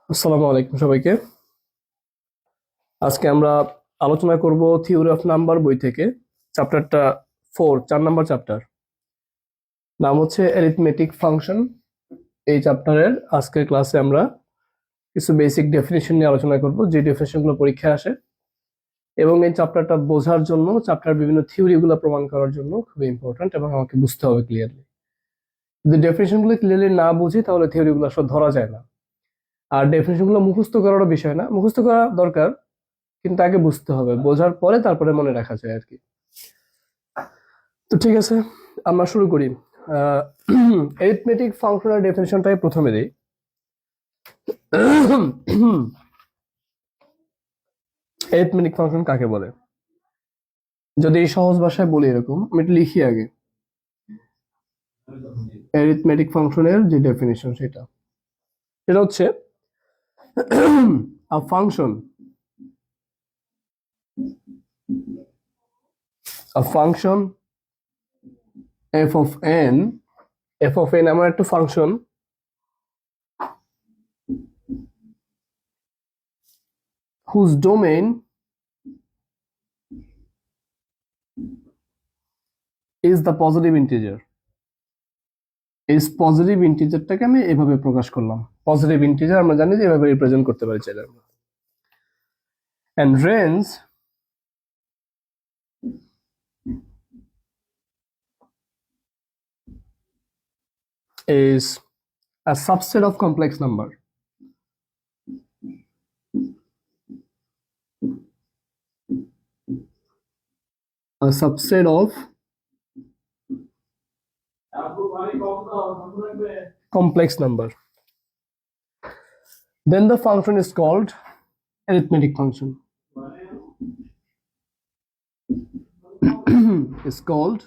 আসসালামু আলাইকুম সবাইকে। আজকে আমরা আলোচনা করব থিওরি অফ নাম্বার বই থেকে চ্যাপ্টারটা 4 নম্বর চ্যাপ্টার। নাম হচ্ছে অ্যারিথমেটিক ফাংশন। এই চ্যাপ্টারের আজকের ক্লাসে আমরা কিছু বেসিক ডেফিনিশন নিয়ে আলোচনা করব, যে ডেফিনিশনগুলো পরীক্ষায় আসে, এবং এই চ্যাপ্টারটা বোঝার জন্য, চ্যাপ্টার বিভিন্ন থিওরিগুলো প্রমাণ করার জন্য খুবই ইম্পর্ট্যান্ট এবং আমাকে বুঝতে হবে ক্লিয়ারলি। যদি ডেফিনিশনগুলো ক্লিয়ারলি না বুঝি তাহলে থিওরিগুলো আসলে ধরা যায় না। আর ডেফিনিশনগুলো মুখস্থ করারও বিষয় না, মুখস্থ করা দরকার, কিন্তু আগে বুঝতে হবে, বোঝার পরে তারপরে মনে রাখা যায় আর কি। তো ঠিক আছে, আমরা শুরু করি। অ্যারিথমেটিক ফাংশনের ডেফিনিশনটাই প্রথমে দিই। অ্যারিথমেটিক ফাংশন কাকে বলে? যদি এই সহজ ভাষায় বলি, এরকম আমি একটু লিখি আগে। অ্যারিথমেটিক ফাংশনের যে ডেফিনিশন সেটা সেটা হচ্ছে a function a function f of n আমার একটা function whose domain is the positive integer। এই পজিটিভ ইন্টিজারটাকে আমি এভাবে প্রকাশ করলাম। পজিটিভ ইন্টিজার আমরা জানি যে এভাবে রিপ্রেজেন্ট করতে পারি চাইলে আমরা। and range is a subset of complex number। A subset of complex number, then the function is called arithmetic function। is called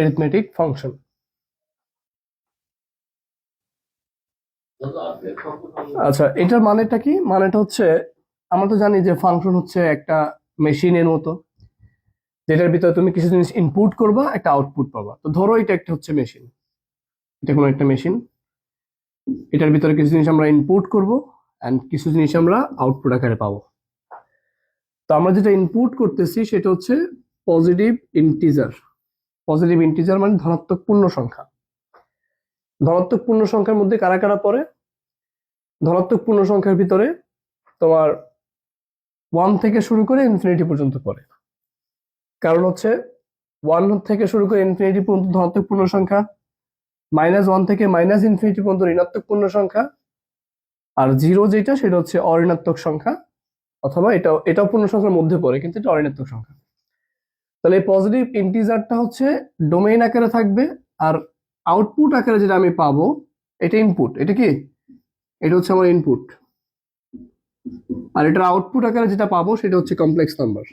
arithmetic function। আচ্ছা, এটার মানেটা কি? মানেটা হচ্ছে, আমরা তো জানি যে ফাংশন হচ্ছে একটা মেশিনের মতো, যেটার ভিতরে তুমি কিছু জিনিস ইনপুট করবা, একটা আউটপুট পাবা। তো ধরো এটা একটা হচ্ছে মেশিন, এটা কোনো একটা মেশিন, এটার ভিতরে কিছু জিনিস আমরা ইনপুট করব এন্ড কিছু জিনিস আমরা আউটপুট আকারে পাবো। তো আমরা যেটা ইনপুট করতেছি সেটা হচ্ছে পজিটিভ ইন্টিজার। পজিটিভ ইন্টিজার মানে ধনাত্মক পূর্ণ সংখ্যা। ধনাত্মক পূর্ণ সংখ্যার মধ্যে কারা কারা পড়ে? ধনাত্মক পূর্ণ সংখ্যার ভিতরে তোমার 1 থেকে শুরু করে ইনফিনিটি পর্যন্ত পড়ে। কারণ হচ্ছে 1 থেকে শুরু করে ইনফিনিটি পর্যন্ত ধনাত্মক পূর্ণ সংখ্যা, -1 থেকে -ইনফিনিটি পর্যন্ত ঋণাত্মক পূর্ণ সংখ্যা, আর 0 যেটা সেটা হচ্ছে অঋণাত্মক সংখ্যা, অথবা এটাও পূর্ণ সংখ্যার মধ্যে পড়ে কিন্তু এটা অঋণাত্মক সংখ্যা। তাহলে এই পজিটিভ ইন্টিজারটা হচ্ছে ডোমেইন আকারে থাকবে, আর আউটপুট আকারে যেটা আমি পাবো এটা ইনপুট। এটা কি? এটা হচ্ছে আমার ইনপুট, আর এটার আউটপুট আকারে যেটা পাবো সেটা হচ্ছে কমপ্লেক্স নাম্বার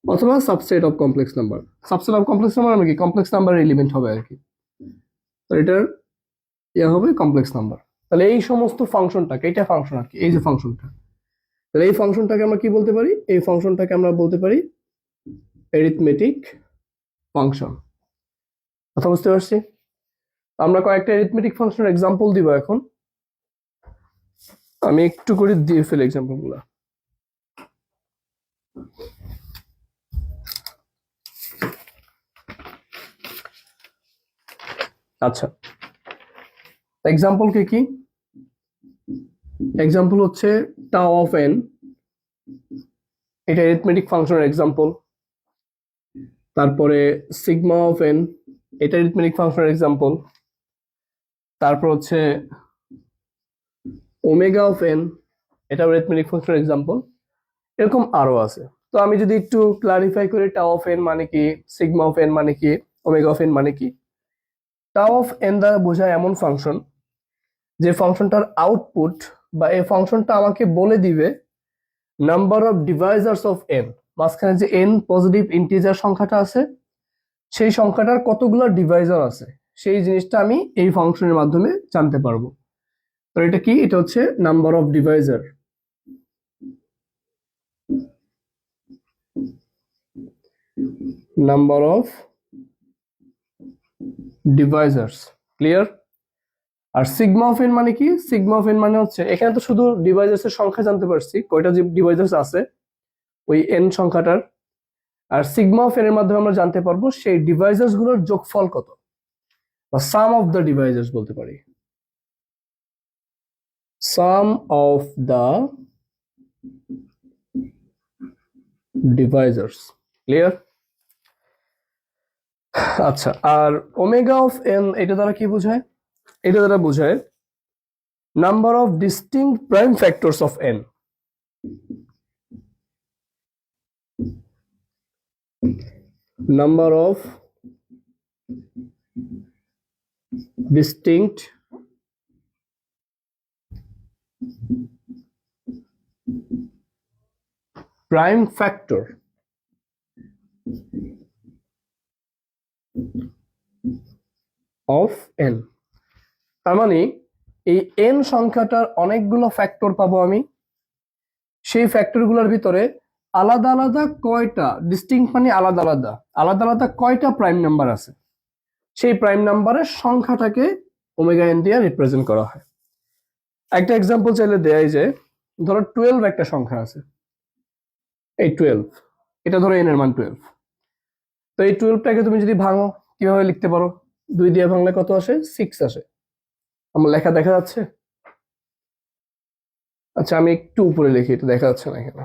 অথবা subset of complex number. Subset of complex number মানে কি? কমপ্লেক্স নাম্বারের এলিমেন্ট হবে আর কি। তো এটার হবে কমপ্লেক্স নাম্বার। তাহলে এই সমস্ত ফাংশনটাকে, এটা ফাংশন আর কি, এই যে ফাংশনটা, তাহলে এই ফাংশনটাকে আমরা কি বলতে পারি? এই ফাংশনটাকে আমরা বলতে পারি অ্যারিথমেটিক ফাংশন। কথা বুঝতে পারছি? আমরা কয়েকটা অ্যারিথমেটিক ফাংশনের এক্সাম্পল দিব এখন। আমি একটু করে দিয়ে ফেলি এক্সাম্পল গুলা। আচ্ছা, এক্সাম্পল কি? এক্সাম্পল হচ্ছে টাও অফ এন, এটা অ্যারিথমেটিক ফাংশনের এক্সাম্পল। তারপরে সিগমা অফ এন, এটা অ্যারিথমেটিক ফাংশনের এক্সাম্পল। তারপর হচ্ছে ওমেগা অফ এন, এটা অ্যারিথমেটিক ফাংশনের এক্সাম্পল। এরকম আরো আছে। তো আমি যদি একটু ক্লারিফাই করি, টাও অফ এন মানে কি, সিগমা অফ এন মানে কি, ওমেগা অফ এন মানে কি। টাও অফ এন দ্বারা বোঝায় এমন ফাংশন যে ফাংশনটার আউটপুট বা এই ফাংশনটা আমাকে বলে দিবে নাম্বার অফ ডিভাইজার্স অফ এন, মাঝখানে যে এন পজিটিভ ইন্টিজার সংখ্যাটা আছে সেই সংখ্যাটার কতগুলো ডিভাইজার আছে, সেই জিনিসটা আমি এই ফাংশনের মাধ্যমে জানতে পারবো। তো এটা কি? এটা হচ্ছে number of divisor. Number of divisors. Clear? আর সিগমা অফ এন মানে কি? সিগমা অফ এন মানে হচ্ছে, এখানে তো শুধু ডিভাইজার্স এর সংখ্যা জানতে পারছি, কয়টা ডিভাইজার্স আছে ওই এন সংখ্যাটার। আর সিগমা অফ এন এর মাধ্যমে আমরা জানতে পারবো সেই ডিভাইজার্স গুলোর যোগফল কত, বা সাম অফ দ্য ডিভাইজার্স বলতে পারি। সাম অফ দ্য ডিভাইজার্স। ক্লিয়ার? আচ্ছা, আর ওমেগা অফ এন এটা দ্বারা কি বোঝায়? এটা দ্বারা বোঝায় number of distinct prime factors of N. Number of distinct prime factor of N. তার মানে এই এন সংখ্যাটার অনেকগুলো ফ্যাক্টর পাবো আমি, সেই ফ্যাক্টরগুলোর ভিতরে আলাদা আলাদা কয়টা, ডিস্টিংক্ট মানে আলাদা আলাদা, আলাদা আলাদা কয়টা প্রাইম নাম্বার আছে, সেই প্রাইম নাম্বারের সংখ্যাটাকে ওমেগা এন দিয়ে রিপ্রেজেন্ট করা হয়। একটা এক্সাম্পল চাইলে দেয় যে, ধরো 12 একটা সংখ্যা আছে, এই 12, এটা ধরো এন এর মান 12। তো এই 12টাকে তুমি যদি ভাঙো কিভাবে লিখতে পারো? 2 দিয়ে ভাঙলে কত আসে? 6 আসে। আমার লেখা দেখা যাচ্ছে? আচ্ছা, আমি একটু উপরে লিখি, এটা দেখা যাচ্ছে না কেন?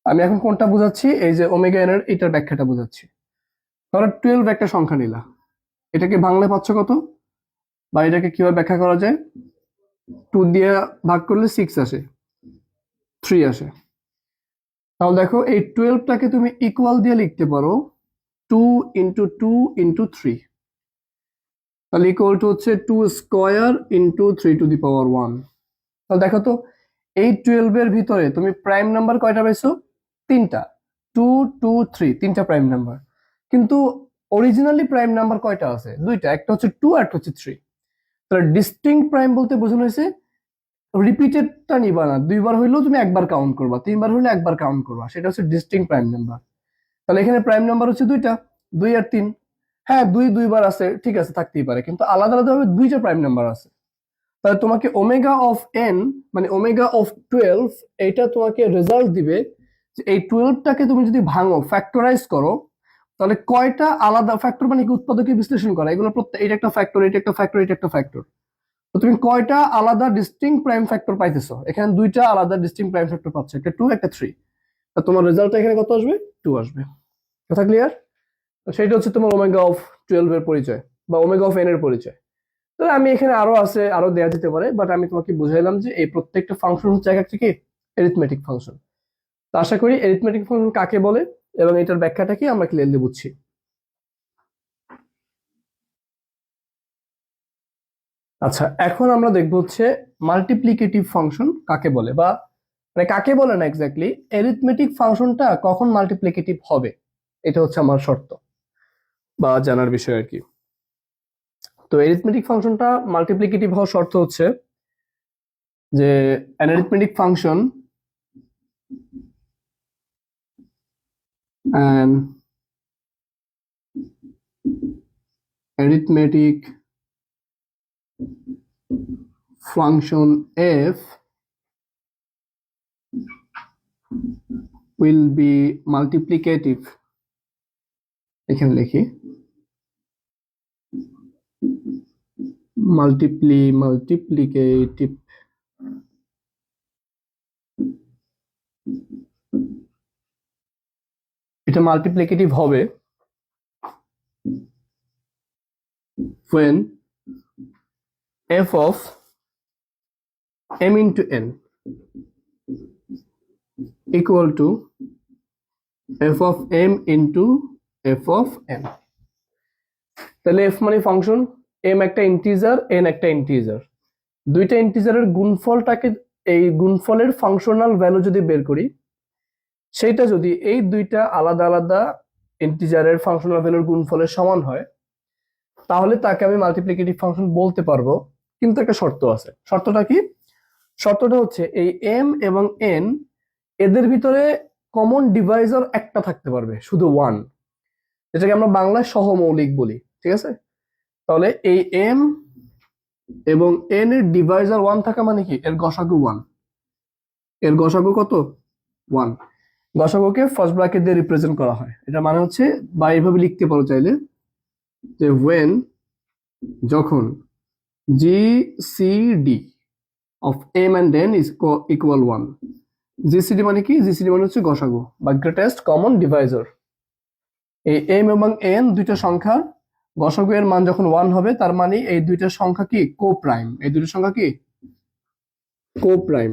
আমি এখন কোনটা বুঝাচ্ছি? এই যে ওমেগা এন এর এটার ব্যাখ্যাটা বুঝাচ্ছি। ধরো 12 একটা সংখ্যা নিলা, এটাকে ভাঙলে পাচ্ছ কত, বা এটাকে কিভাবে ব্যাখ্যা করা যায়? 2 দিয়ে ভাগ করলে 6 আসে, 3 আসে। তাহলে দেখো এই 12টাকে তুমি ইকুয়াল দিয়ে লিখতে পারো 2 ইন্টু 2 ইন্টু 3, তাহলে ইকুয়াল টু হচ্ছে 2 স্কোয়ার ইন্টু 3 টু দি পাওয়ার 1। তাহলে দেখো তো এই 12 এর ভিতরে তুমি প্রাইম নাম্বার কয়টা পাইছো? 3টা। 2 2 3, 3টা প্রাইম নাম্বার। কিন্তু অরিজিনালি প্রাইম নাম্বার কয়টা আছে? 2টা, একটা হচ্ছে 2 আর একটা হচ্ছে 3। তাহলে ডিস্টিংক্ট প্রাইম বলতে বোঝানো হয়েছে রিপিটেডটা নিবা না, 2বার হইলেও তুমি একবার কাউন্ট করবা, 3বার হইলে একবার কাউন্ট করবা, সেটা হচ্ছে ডিস্টিংক্ট প্রাইম নাম্বার। তাহলে এখানে প্রাইম নাম্বার হচ্ছে 2টা, 2 আর 3। হ্যাঁ, 2 2বার আছে, ঠিক আছে, থাকতেই পারে, কিন্তু আলাদা আলাদা ভাবে 2টা প্রাইম নাম্বার আছে। তাহলে তোমাকে ওমেগা অফ এন মানে ওমেগা অফ 12, এটা তোমাকে রেজাল্ট দিবে যে এই 12টাকে তুমি যদি ভাঙো, ফ্যাক্টরাইজ করো, তাহলে কয়টা আলাদা ফ্যাক্টর, মানে কি উৎপাদকে বিশ্লেষণ করা, এগুলো প্রত্যেক, এটা একটা ফ্যাক্টর, এটা একটা ফ্যাক্টর, এটা একটা ফ্যাক্টর, তো তুমি কয়টা আলাদা ডিস্টিংক্ট প্রাইম ফ্যাক্টর পাইতেছো? এখানে 2টা আলাদা ডিস্টিংক্ট প্রাইম ফ্যাক্টর পাচ্ছ, একটা 2 একটা 3। তা তোমার রেজাল্টটা এখানে কত আসবে? 2 আসবে। কথা ক্লিয়ার? সেটা হচ্ছে তোমার ওমেগা অফ 12 এর পরিচয়, বা ওমেগা অফ এন এর পরিচয়। তো আমি এখানে আরো আছে, আরো দেয়া যেতে পারে, বাট আমি তোমাকে বুঝাইলাম যে এই প্রত্যেকটা ফাংশন হচ্ছে এক একটা কি এরিথমেটিক ফাংশন। তো আশা করি এরিথমেটিক ফাংশন কাকে বলে এবং এটার ব্যাখ্যাটা কি আমরা ক্লিয়ারলি বুঝছি। আচ্ছা, এখন আমরা দেখবো হচ্ছে মাল্টিপ্লিকেটিভ ফাংশন কাকে বলে, বা মানে কাকে বলে না এক্স্যাক্টলি, এরিথমেটিক ফাংশনটা কখন মাল্টিপ্লিকেটিভ হবে, এটা হচ্ছে আমার শর্ত বা জানার বিষয় আর কি। তো এরিথমেটিক ফাংশনটা মাল্টিপ্লিকেটিভ হওয়ার শর্ত হচ্ছে যে an arithmetic function an arithmetic function f will be multiplicative, এখানে লিখি multiplicative, এটা মাল্টিপ্লিকেটিভ হবে when f of m into n equal to f of m into f of n। তাহলে f মানে ফাংশন, m একটা ইন্টিজার, n একটা integer, দুইটা ইন্টিজারের গুণফলটাকে, এই গুণফলের ফাংশনাল ভ্যালু যদি বের করি, সেইটা যদি এই দুইটা আলাদা আলাদা ইন্টিজারের ফাংশনাল ভ্যালুর গুণফলের সমান হয়, তাহলে তাকে আমি মাল্টিপ্লিকেটিভ ফাংশন বলতে পারবো। কিন্তু একটা শর্ত আছে। শর্তটা কি? শর্তটা হচ্ছে এই m এবং n এদের ভিতরে কমন ডিভাইজার একটা থাকতে পারবে, শুধু ওয়ান, যেটাকে আমরা বাংলায় সহমৌলিক বলি, ঠিক আছে? তাহলে এই এম এবং এন এর ডিভাইজার ওয়ান থাকা মানে কি, এর গসাগু ওয়ান। এর গসাগু কত? ওয়ান। গসাগুকে ফার্স্ট ব্র্যাকেট দিয়ে রিপ্রেজেন্ট করা হয়। এটা মানে হচ্ছে, বা এইভাবে লিখতে পারো চাইলে, যে when, যখন GCD of M and N is equal one. GCD মানে কি? জিসিডি মানে হচ্ছে গসাগু বা গ্রেটেস্ট কমন ডিভাইজার। এই এম এবং এন দুইটা সংখ্যা গসাগু এর মান যখন ওয়ান হবে, তার মানে এই দুইটা সংখ্যা কি? কো প্রাইম। এই দুইটা সংখ্যা কি? কো প্রাইম,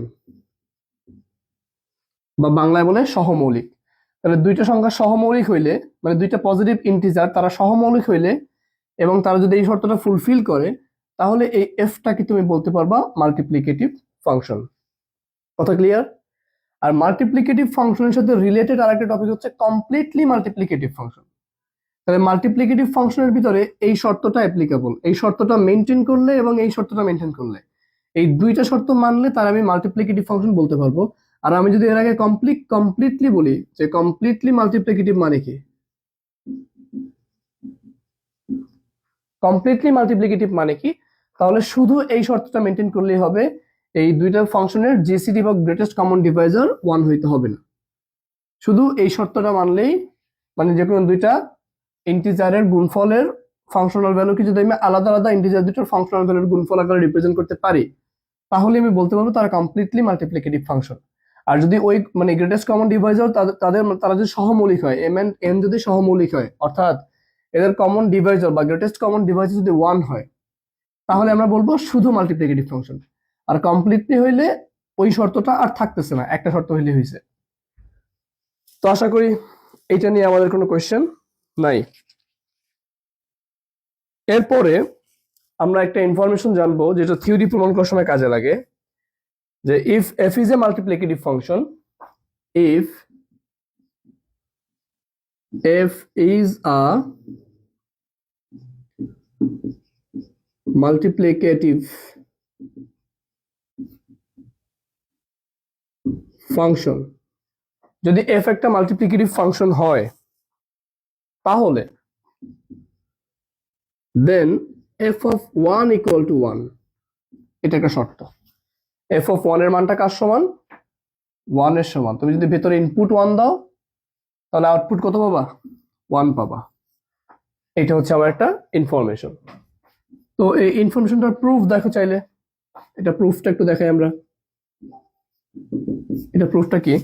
বা বাংলায় বলে সহমৌলিক। তাহলে দুইটা সংখ্যা সহমৌলিক হইলে, মানে দুইটা পজিটিভ ইন্টিজার তারা সহমৌলিক হইলে এবং তারা যদি এই শর্তটা ফুলফিল করে, তাহলে এই এফটাকে তুমি বলতে পারবা মাল্টিপ্লিকেটিভ ফাংশন। কথা ক্লিয়ার? আর মাল্টিপ্লিকেটিভ ফাংশনের সাথে রিলেটেড আরেকটা টপিক হচ্ছে কমপ্লিটলি মাল্টিপ্লিকেটিভ ফাংশন। তাহলে মাল্টিপ্লিকেটিভ ফাংশনের ভিতরে এই শর্তটা অ্যাপ্লিকেবল, এই শর্তটা মেনটেন করলে এবং এই শর্তটা মেনটেন করলে, এই দুইটা শর্ত মানলে তার আমি মাল্টিপ্লিকেটিভ ফাংশন বলতে পারবো। আর আমি যদি এর আগে কমপ্লিটলি বলি যে কমপ্লিটলি মাল্টিপ্লিকেটিভ মানে কি, কমপ্লিটলি মাল্টিপ্লিকেটিভ মানে কি, তাহলে শুধু এই শর্তটা মেনটেন করলেই হবে, এই দুইটা ফাংশনের জিসিডি বা গ্রেটেস্ট কমন ডিভাইজার ওয়ান হইতে হবে না। শুধু এই শর্তটা মানলেই, মানে যে কোনো দুইটা ইন্টিজারের গুণফলের ফাংশনাল ভ্যালুকে যদি আমি আলাদা আলাদা ইন্টিজার দুটোর ফাংশনাল ভ্যালুর গুণফল আকারে রিপ্রেজেন্ট করতে পারি, তাহলে আমি বলতে পারবো তারা কমপ্লিটলি মাল্টিপ্লিকেটিভ ফাংশন। আর যদি ওই মানে গ্রেটেস্ট কমন ডিভাইজার তারা যদি সহমৌলিক হয়, এম এন্ড এন যদি সহমৌলিক হয়, অর্থাৎ এদের কমন ডিভাইজার বা গ্রেটেস্ট কমন ডিভাইজার যদি ওয়ান হয়, তাহলে আমরা বলবো শুধু মাল্টিপ্লিকেটিভ ফাংশন। আর কমপ্লিটলি হইলে ওই শর্তটা আর থাকতেছে না, একটা শর্ত হইলে হয়েছে। তো আশা করি এটা নিয়ে আমাদের কোনো কোয়েশ্চেন নাই। এরপরে আমরা একটা ইনফরমেশন জানবো যেটা থিওরি প্রমাণ করার সময় কাজে লাগে, যে if f is a multiplicative function, if f is a multiplicative function, যদি এফ একটা মাল্টিপ্লিকেটিভ ফাংশন হয়, তাহলে then f of one equal to one. এটা একটা শর্ত। এফ অফ ওয়ান এর মানটা কার সমান? ওয়ান এর সমান। তুমি যদি ভেতরে ইনপুট ওয়ান দাও, তাহলে আউটপুট কত পাবা? ওয়ান পাবা। এটা হচ্ছে আমার একটা ইনফরমেশন। তো এই ইনফরমেশনটার প্রুফ দেখো চাইলে, এটা প্রুফটা একটু দেখাই আমরা। এটা প্রুফটা কি?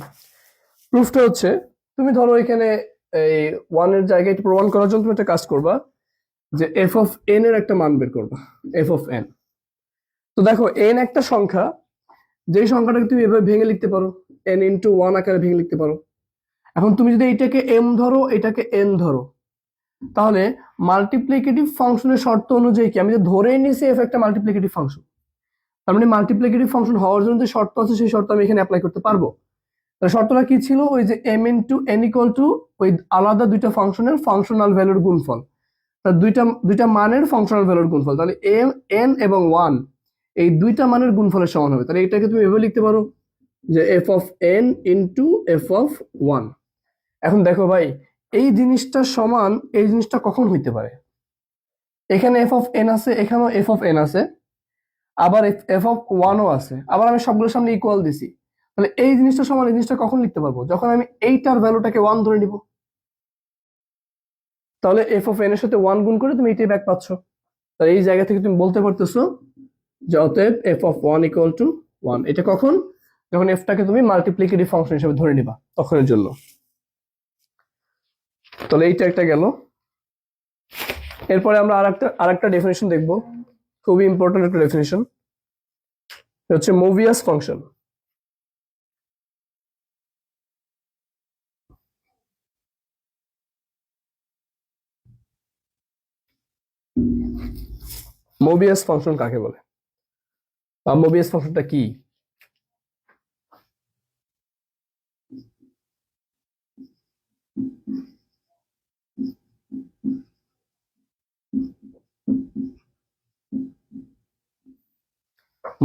প্রুফটা হচ্ছে, তুমি ধরো এখানে এই ওয়ান এর জায়গায় এটা প্রমাণ করার জন্য তুমি একটা কাজ করবা, যে এফ অফ এন এর একটা মান বের করবা, এফ অফ এন। তো দেখো এন একটা সংখ্যা, যেই সংখ্যাটাকে তুমি এভাবে ভেঙে লিখতে পারো, এন ইন্টু ওয়ান আকারে ভেঙে লিখতে পারো। এখন তুমি যদি এটাকে এম ধরো, এটাকে এন ধরো, তাহলে মাল্টিপ্লিকেটিভ ফাংশনের শর্ত অনুযায়ী কি, আমি যে ধরে নিয়েছি এফ একটা মাল্টিপ্লিকেটিভ ফাংশন, তার মানে মাল্টিপ্লিকেটিভ ফাংশন হওয়ার জন্য যে শর্ত আছে সেই শর্ত আমি এখানে অ্যাপ্লাই করতে পারবো। তাহলে শর্তটা কি ছিল? ওই যে M into N equal to ওই আলাদা দুইটা ফাংশনের ফাংশনাল ভ্যালুর গুণফল, তার দুইটা মানের ফাংশনাল ভ্যালুর গুণফল। তাহলে এম এন এবং ওয়ান এই দুইটা মানের গুণফলের সমান হবে। তাহলে এটাকে তুমি এভাবে লিখতে পারো যে F of N into F of one. এখন দেখো ভাই, এই জিনিসটা সমান এই জিনিসটা কখন হইতে পারে? এখানে এফ অফ এন আছে, এখানেও এফ অফ এন আছে, আবার এফ অফ ওয়ানও আছে, আবার আমি সবগুলোর সামনে ইকুয়াল দিছি। তাহলে এই জিনিসটা সমান এই জিনিসটা কখন লিখতে পারবো? যখন আমি এইটার ভ্যালুটাকে ওয়ান ধরে নিব। তাহলে এফ অফ এন এর সাথে ওয়ান গুণ করে তুমি এইটাই ব্যাক পাচ্ছ। তাহলে এই জায়গা থেকে তুমি বলতে পারতেছো যে অতএব F of one equal to one. এটা কখন? যখন এফটাকে তুমি মাল্টিপ্লিকেটিভ ফাংশন হিসেবে ধরে নিবা, তখনের জন্য। তাহলে এইটা একটা গেল। এরপরে আমরা আরেকটা ডেফিনেশন দেখবো, খুবই ইম্পর্টেন্ট একটা ডেফিনেশন, হচ্ছে মোভিয়াস ফাংশন। মোবিয়াস ফাংশন কাকে বলে, বা মোবিয়াস ফাংশনটা কি?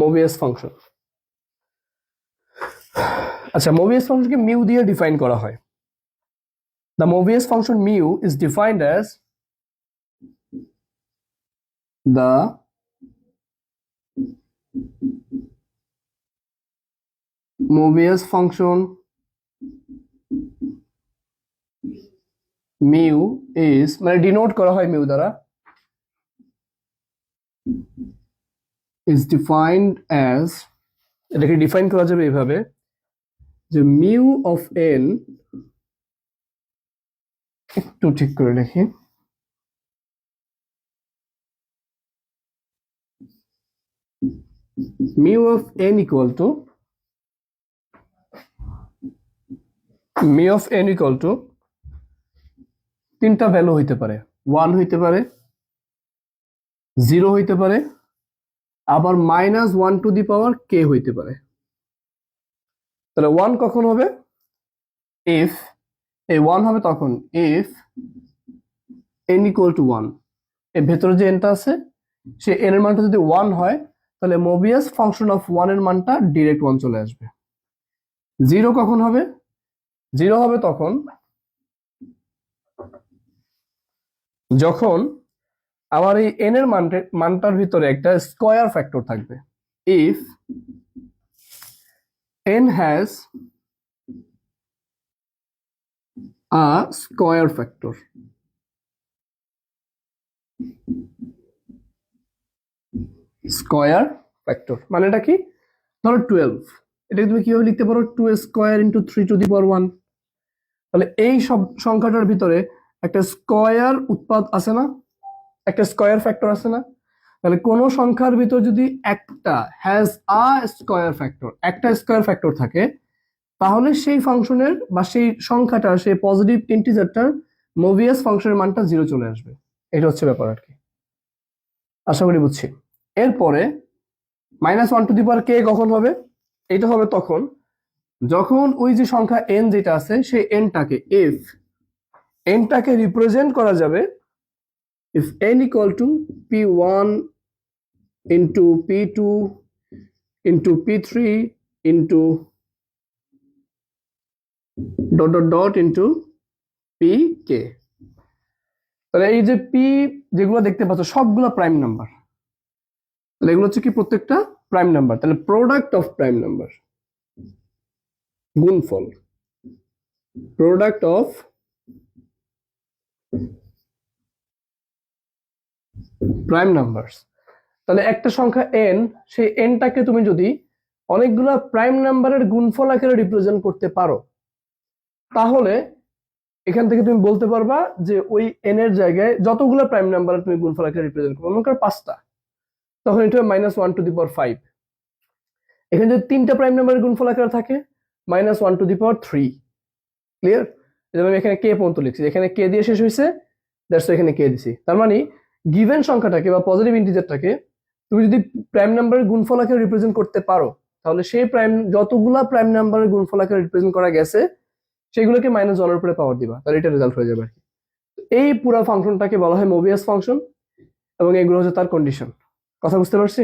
মোবিয়াস ফাংশন আচ্ছা, মোবিয়াস ফাংশনকে মিউ দিয়ে ডিফাইন করা হয়। The Mobius function mu is defined as the Mobius function mu is, মানে ডিনোট করা হয় মিউ দ্বারা, ইজ ডিফাইন্ড অ্যাজ, এটাকে ডিফাইন করা যাবে এইভাবে যে মিউ অফ এন, একটু ঠিক করে লিখি, mu of N equal two তিনটা ভ্যালু হইতে পারে, 1 হইতে পারে, 0 হইতে পারে, আবার -1 টু দি পাওয়ার কে হইতে পারে। তাহলে 1 কখন হবে? ইফ এই 1 হবে তখন ইফ n ইকুয়াল টু 1, এর ভেতরে যে nটা আছে সে n এর মানটা যদি 1 হয় তাহলে মোবিয়াস ফাংশন অফ 1 এর মানটা ডিরেক্ট 1 চলে আসবে। 0 কখন হবে? 0 হবে তখন যখন আমার এই n এর মানটার ভিতরে একটা স্কয়ার ফ্যাক্টর থাকবে। If n has a square factor, square factor মানেটা কি? ধরো 12, এটাকে তুমি কিভাবে লিখতে পারো? 2 স্কয়ার ইন্টু 3 টু দি পাওয়ার 1। তাহলে এই সব সংখ্যাটার ভিতরে একটা স্কয়ার উৎপাদ আছে না, একটা স্কয়ার ফ্যাক্টর আছে না? তাহলে কোন সংখ্যার ভিতর যদি একটা হ্যাজ আ স্কয়ার ফ্যাক্টর, একটা স্কয়ার ফ্যাক্টর থাকে, তাহলে সেই ফাংশনের বা সেই সংখ্যাটার, সেই পজিটিভ ইন্টিজারটার মোবিয়াস ফাংশনের মানটা 0 চলে আসবে। এটা হচ্ছে ব্যাপার আর কি, আশা করি বুঝছি। এরপরে -1 টু দি পাওয়ার কে কখন হবে? এটা হবে তখন যখন ওই যে সংখ্যা n যেটা আছে সেই nটাকে, ইফ nটাকে রিপ্রেজেন্ট করা যাবে if n equal to p1 into p2 into p3 into dot dot dot into pk। তাহলে এই যে p যেগুলো দেখতে পাচ্ছ সবগুলো প্রাইম নাম্বার, তাহলে এগুলো হচ্ছে কি প্রত্যেকটা প্রাইম নাম্বার। তাহলে প্রোডাক্ট অফ প্রাইম নাম্বার, গুণফল, প্রোডাক্ট অফ প্রাইম নাম্বারস। তাহলে একটা সংখ্যা n, সেই nটাকে তুমি যদি অনেকগুলো প্রাইম নাম্বারের গুণফল আকারে রিপ্রেজেন্ট করতে পারো, তাহলে এখান থেকে তুমি বলতে পারবা যে ওই n এর জায়গায় যতগুলো প্রাইম নাম্বার তুমি গুণফল আকারে রিপ্রেজেন্ট করবে, মনে করো 5টা, তখন এটা -1 টু দি পাওয়ার 5। এখানে যদি 3টা প্রাইম নাম্বারের গুণফল আকারে থাকে -1 টু দি পাওয়ার 3। ক্লিয়ার? যেমন আমি এখানে কে পর্যন্ত লিখছি, এখানে কে দিয়ে শেষ হয়েছে, দ্যাটস এখানে কে দিছি। তার মানে গিভেন সংখ্যাটাকে বা পজিটিভ ইন্টিজারটাকে তুমি যদি প্রাইম নাম্বারের গুণফল আকারে রিপ্রেজেন্ট করতে পারো, তাহলে সেই প্রাইম যতগুলা প্রাইম নাম্বারের গুণফল আকারে রিপ্রেজেন্ট করা গেছে সেগুলোকে -1 এর উপরে পাওয়ার দিবা, তাহলে এটা রেজাল্ট হয়ে যাবে। এই পুরো ফাংশনটাকে বলা হয় মোবিয়াস ফাংশন, এবং এগুলো হচ্ছে তার কন্ডিশন। কথা বুঝতে পারছি?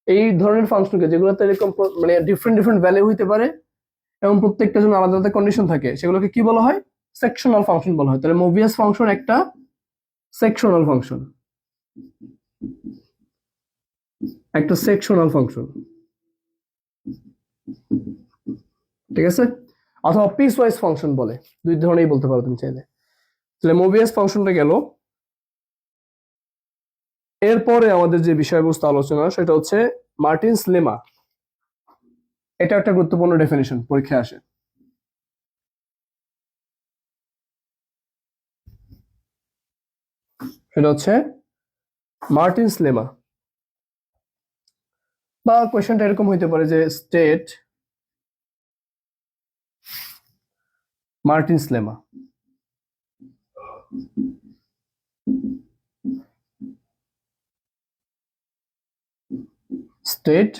এই ধরনের ফাংশনকে যেগুলোতে এরকম মানে ডিফারেন্ট ভ্যালু হইতে পারে এবং প্রত্যেকটা জন্য আলাদা আলাদা কন্ডিশন থাকে, সেগুলোকে কি বলা হয়? সেকশনাল ফাংশন বলা হয়। তাহলে মোবিয়াস ফাংশন একটা সেকশনাল ফাংশন, একটা সেকশনাল ফাংশন, ঠিক আছে? অথবা পিস ওয়াইজ ফাংশন বলে, দুই ধরনেরই বলতে পারো তুমি চাইলে। তাহলে মোবিয়াস ফাংশনটা গেল। এরপরে আমাদের যে বিষয়বস্তু আলোচনা সেটা হচ্ছে মার্টিনস লেমা। এটা একটা গুরুত্বপূর্ণ ডেফিনিশন, পরীক্ষায় আসে। সেটা হচ্ছে মার্টিনস লেমা, বা কোয়েশ্চেনটা এরকম হইতে পারে যে state Martins lemma. State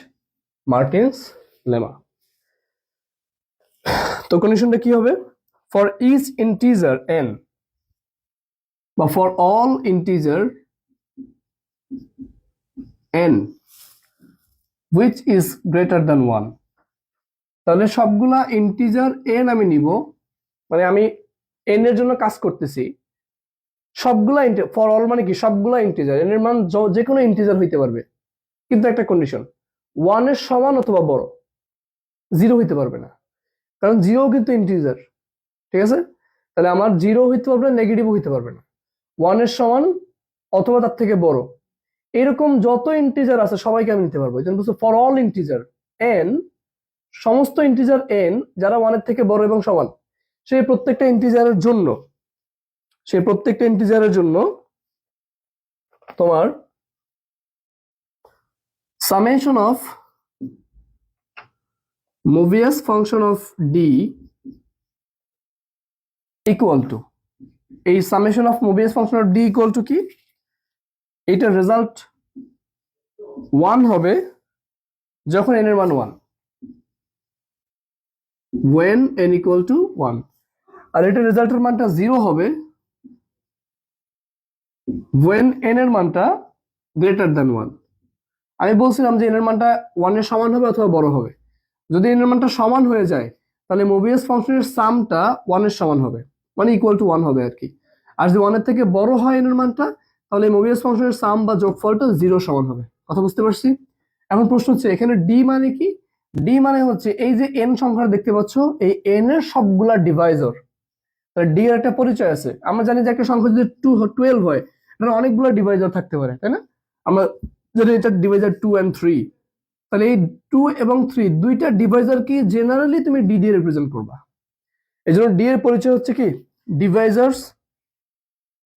Martins lemma. তো কন্ডিশনটা কি হবে? ফর ইচ ইন্টিজার n, বা for all integer n which is greater than 1, তাহলে সবগুলা ইন্টিজার এন আমি নিব, মানে আমি এন এর জন্য কাজ করতেছি, সবগুলা ফর অল মানে কি সবগুলা ইন্টিজার, এন এর মান যে কোনো ইন্টিজার হইতে পারবে, কিন্তু একটা কন্ডিশন, 1 এর সমান অথবা বড়, 0 হইতে পারবে না, কারণ 0 কিন্তু ইন্টিজার। ঠিক আছে, তাহলে আমার 0 হইতে পারবে না, নেগেটিভও হইতে পারবে না, 1 এর সমান অথবা তার থেকে বড়, এরকম যত ইন্টিজার আছে সবাইকে আমি নিতে পারবো। এই জন্য বলছে ফর অল ইন্টিজার এন, সমস্ত ইন্টিজার এন যারা 1 এর থেকে বড় এবং সমান, সেই প্রত্যেকটা ইন্টিজারের জন্য তোমার summation of Mobius function of d equal to, এই summation of Mobius function of d equal to কি, এইটার রেজাল্ট 1 হবে যখন n এর মান 1, when n equal to 1, আর এটার রেজাল্টের মানটা 0 হবে when n এর মানটা গ্রেটার দ্যান 1। আমি বলছিলাম যে n এর মানটা 1 এর সমান হবে অথবা বড় হবে। যদি n এর মানটা সমান হয়ে যায় তাহলে মোবিয়াস ফাংশনের সামটা 1 এর সমান হবে, মানে ইকুয়াল টু 1 হবে আর কি। আর যদি 1 এর থেকে বড় হয় n এর মানটা, তাহলে মোবিয়াস ফাংশনের সাম বা যোগফলটা 0 সমান হবে। কথা বুঝতে পারছি? এখন প্রশ্ন হচ্ছে এখানে d মানে কি? d মানে হচ্ছে এই যে n সংখ্যাটা দেখতে পাচ্ছ, এই n এর সবগুলা ডিভাইজর। তাহলে d এর একটা পরিচয় আছে। আমরা জানি যে একটা সংখ্যা যদি 12 হয়, এটার অনেকগুলো ডিভাইজর থাকতে পারে, তাই না? আমরা যদি এটা ডিভাইজার 2 and 3, তাহলে এই 2 এবং 3 দুইটা ডিভাইজার কি জেনারেলি তুমি d দিয়ে রিপ্রেজেন্ট করবা। এই জন্য d এর পরিচয় হচ্ছে কি ডিভাইজার্স,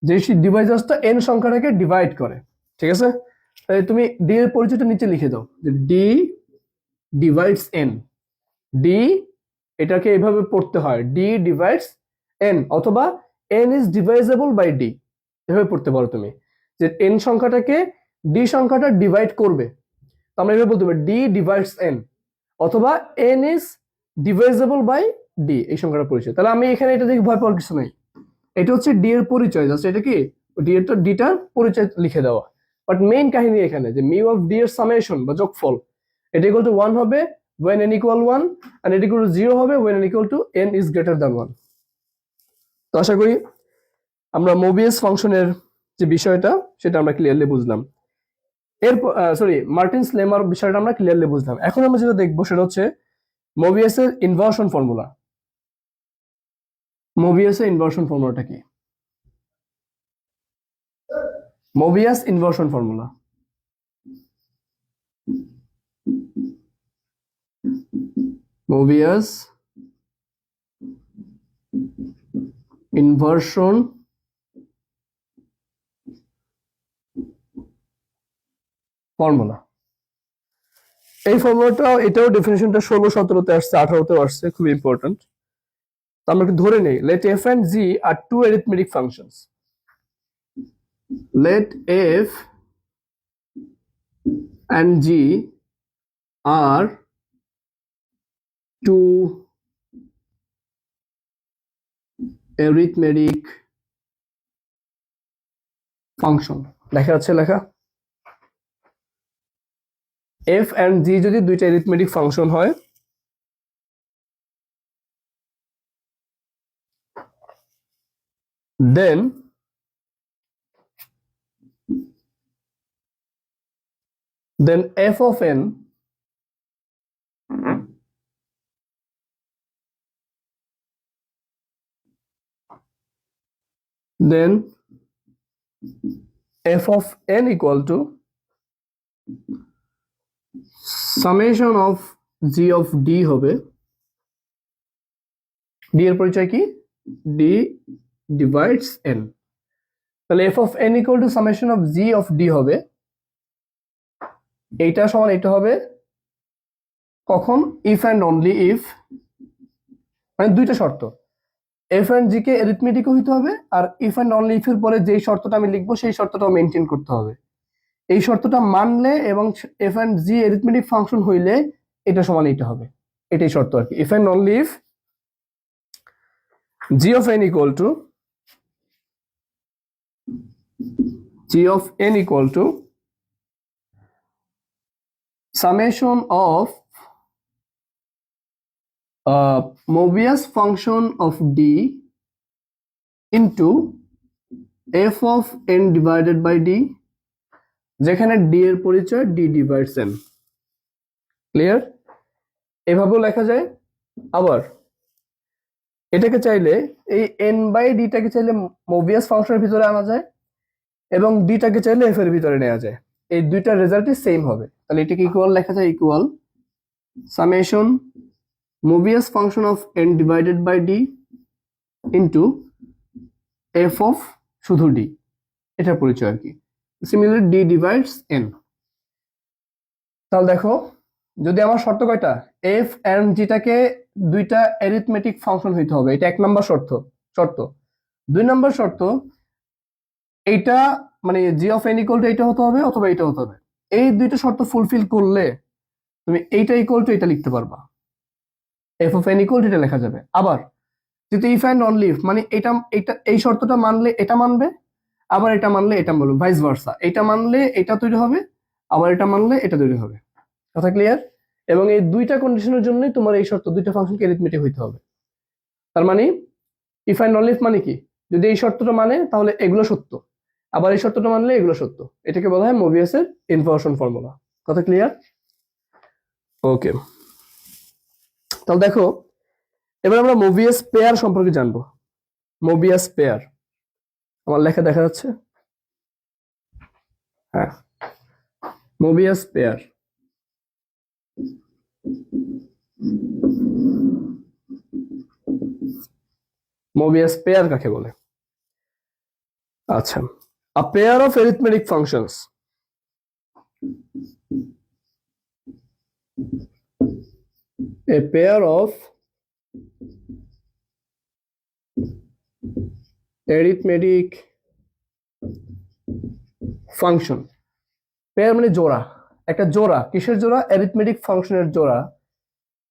যে ডিভাইজার্সটা n সংখ্যাটাকে ডিভাইড করে। ঠিক আছে, তাহলে তুমি d এর পরিচয়টা নিচে লিখে দাও যে d ডিভাইডস n। d এটাকে এইভাবে পড়তে হয়, d ডিভাইডস n, অথবা n is divisible by d, এভাবে পড়তে পারো তুমি, যে n সংখ্যাটাকে d সংখ্যাটা ডিভাইড করবে। আমরা এভাবে বলতে পারি d ডিভাইডস n, অথবা n is divisible by d, এই সংখ্যাটা পরিচয়। তাহলে আমি এখানে এটা দেখে ভয় পাওয়ার কিছু নাই, এটা হচ্ছে d এর পরিচয়, জাস্ট এটা কি d-টার পরিচয় লিখে দেওয়া। বাট মেইন কাহিনী এখানে যে মিউ অফ d এর সামেশন বা যোগফল, এটা ইকুয়াল টু 1 হবে when n equal 1, and এটা ইকুয়াল টু 0 হবে when n equal to n is greater than 1। তো আশা করি আমরা মোবিয়াস ফাংশনের যে বিষয়টা সেটা আমরা ক্লিয়ারলি বুঝলাম। সরি, মার্টিনস লেমার বিষয়টা আমরা ক্লিয়ারলি বুঝলাম। এখন আমরা যেটা দেখবো সেটা হচ্ছে মোবিয়াসের ইনভার্সন ফর্মুলা। মোবিয়াসের ইনভার্সন ফর্মুলাটা কি? Mobius inversion formula, Mobius inversion formula, এই ফর্মুলাটা এটাও ডেফিনিশনটা 16-17-তে আসছে, 18-তেও আসছে, খুব ইম্পর্টেন্ট। আমরা একটু ধরে নেই, let f and g are two arithmetic functions. Let f and g are two arithmetic function। দেখা যাচ্ছে লেখা, f and g যদি দুইটা arithmetic ফাংশন হয়, then f of n then f of n equal to summation of g of d হবে। d এর পরিচয় কি? d divides n। তাহলে f of n equal to summation of g of d হবে, এইটা সমান এটা হবে কখন? if and only if, মানে দুইটা শর্ত, f and g K arithmetic হইতে হবে, আর if and only if এর পরে যেই শর্তটা আমি লিখবো সেই শর্তটাও মেনটেন করতে হবে। এই শর্তটা মানলে এবং f and g arithmetic function হইলে এটা সমান এটা হবে, এটাই শর্ত আর কি। if and only if g of n equal to summation of Mobius function of d into f of n divided by d, যেখানে d এর পরিচয় d divides n। ক্লিয়ার? এভাবেও লেখা যায়। আবার এটাকে চাইলে এই n বাই d টাকে চাইলে মোবিয়াস ফাংশনের ভিতরে আনা যায় এবং d টাকে চাইলে f এর ভিতরে নেওয়া যায়। এই দুইটা রেজাল্টই সেম হবে। তাহলে এটাকে ইকুয়াল লেখা যায় equal summation Mobius function of n divided by d into f of শুধু d, এটার পরিচয় আর কি। Similarly d divides n। তাহলে দেখো, যদি আমার শর্ত কয়টা, f and g টাকে দুইটা অ্যারিথমেটিক ফাংশন হইতে হবে, এটা এক নাম্বার শর্ত। দুই নাম্বার শর্ত, এইটা মানে g of n equal to এইটা হতে হবে অথবা এইটা হতে হবে। এই দুইটা শর্ত ফুলফিল করলে তুমি এইটা ইকুয়াল টু এটা লিখতে পারবা, f of n equal to এটা লেখা যাবে। আবার যদি ইফ অ্যান্ড অনলি ইফ, মানে এটা এই শর্তটা মানলে এটা মানবে, আবার এটা মানলে এটা মানবে, ভাইস ভার্সা। এটা মানলে এটা তৈরি হবে, আবার এটা মানলে এটা তৈরি হবে। কথা ক্লিয়ার? এবং এই দুইটা কন্ডিশনের জন্যই তোমার এই শর্ত দুইটা ফাংশনকে অ্যারিথমেটিক হইতে হবে। তার মানে ইফ অ্যান্ড অনলি ইফ মানে কি, যদি এই শর্তটা মানে তাহলে এগুলো সত্য, আবার এই শর্তটা মানলে এগুলো সত্য। এটাকে বলা হয় মোবিয়াসের ইনভার্সন ফর্মুলা। কথা ক্লিয়ার? ওকে, তাহলে দেখো এবার আমরা মোবিয়াস পেয়ার সম্পর্কে জানবো। মোবিয়াস পেয়ার আমার লেখা দেখা যাচ্ছে? হ্যাঁ, মোবিয়াস পেয়ার। মোবিয়াস পেয়ার কাকে বলে? আচ্ছা, a pair of arithmetic functions a pair of arithmetic function, pair মানে জোড়া, একটা জোড়া। কিসের জোড়া? অ্যারিথমেটিক ফাংশনের জোড়া।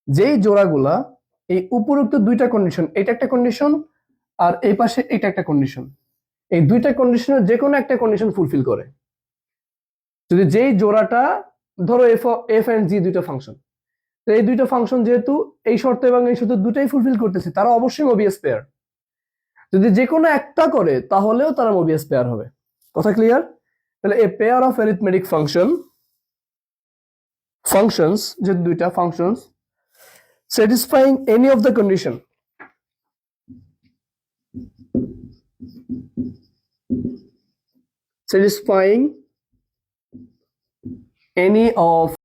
যেই জোড়াগুলা এই উপরোক্ত দুইটা কন্ডিশন, এটা একটা কন্ডিশন আর এই পাশে এটা একটা কন্ডিশন, এই দুইটা কন্ডিশনের যে কোনো একটা কন্ডিশন ফুলফিল করে। যদি যেই জোড়াটা, ধরো এফ এন্ড জি দুইটা ফাংশন, তো এই দুইটা ফাংশন যেহেতু এই শর্ত এবং এই শর্ত দুটাই ফুলফিল করতেছে, তারা অবশ্যই মোবিয়াস পেয়ার। যদি যে কোনো একটা করে তাহলেও তারা মোবিয়াস পেয়ার হবে। কথা ক্লিয়ার? তাহলে a pair of arithmetic functions, যে দুইটা functions satisfying any of the condition satisfying any of